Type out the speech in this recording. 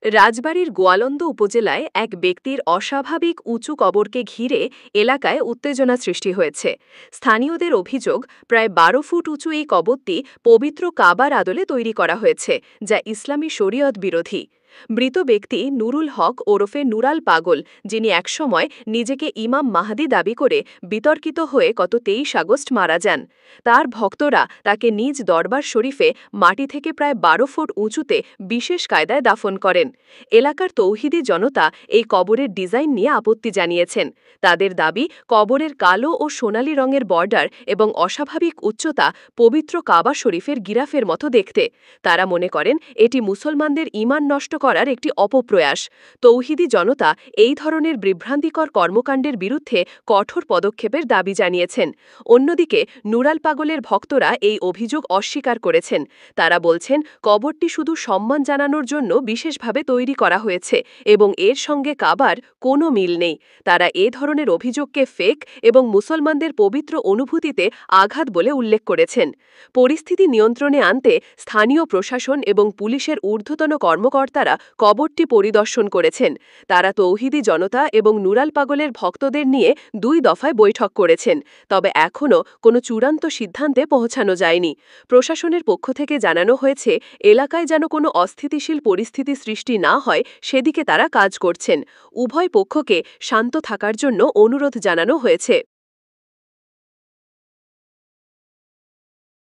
রাজবাড়ীর গোয়ালন্দ উপজেলায় এক ব্যক্তির অস্বাভাবিক উঁচু কবরকে ঘিরে এলাকায় উত্তেজনা সৃষ্টি হয়েছে। স্থানীয়দের অভিযোগ, প্রায় ১২ ফুট উঁচু এই কবরটি পবিত্র কাবার আদলে তৈরি করা হয়েছে, যা ইসলামী শরীয়ত বিরোধী। মৃত ব্যক্তি নুরুল হক ওরফে নুরাল পাগল, যিনি একসময় নিজেকে ইমাম মাহদি দাবি করে বিতর্কিত হয়ে গত ২৩ আগস্ট মারা যান। তার ভক্তরা তাকে নিজ দরবার শরীফে মাটি থেকে প্রায় ১২ ফুট উঁচুতে বিশেষ কায়দায় দাফন করেন। এলাকার তৌহিদি জনতা এই কবরের ডিজাইন নিয়ে আপত্তি জানিয়েছেন। তাদের দাবি, কবরের কালো ও সোনালী রঙের বর্ডার এবং অস্বাভাবিক উচ্চতা পবিত্র কাবা শরীফের গিরাফের মতো দেখতে। তারা মনে করেন এটি মুসলমানদের ঈমান নষ্ট করার একটি অপপ্রয়াস। তৌহিদি জনতা এই ধরনের বিভ্রান্তিকর কর্মকাণ্ডের বিরুদ্ধে কঠোর পদক্ষেপের দাবি জানিয়েছেন। অন্যদিকে নুরাল পাগলের ভক্তরা এই অভিযোগ অস্বীকার করেছেন। তারা বলছেন, কবরটি শুধু সম্মান জানানোর জন্য বিশেষভাবে তৈরি করা হয়েছে এবং এর সঙ্গে কাবার কোনো মিল নেই। তারা এ ধরনের অভিযোগকে ফেক এবং মুসলমানদের পবিত্র অনুভূতিতে আঘাত বলে উল্লেখ করেছেন। পরিস্থিতি নিয়ন্ত্রণে আনতে স্থানীয় প্রশাসন এবং পুলিশের ঊর্ধ্বতন কর্মকর্তারা কবরটি পরিদর্শন করেছেন। তারা তৌহিদি জনতা এবং নুরাল পাগলের ভক্তদের নিয়ে ২ দফায় বৈঠক করেছেন, তবে এখনও কোনো চূড়ান্ত সিদ্ধান্তে পৌঁছানো যায়নি। প্রশাসনের পক্ষ থেকে জানানো হয়েছে, এলাকায় যেন কোনো অস্থিতিশীল পরিস্থিতি সৃষ্টি না হয় সেদিকে তারা কাজ করছেন। উভয় পক্ষকে শান্ত থাকার জন্য অনুরোধ জানানো হয়েছে।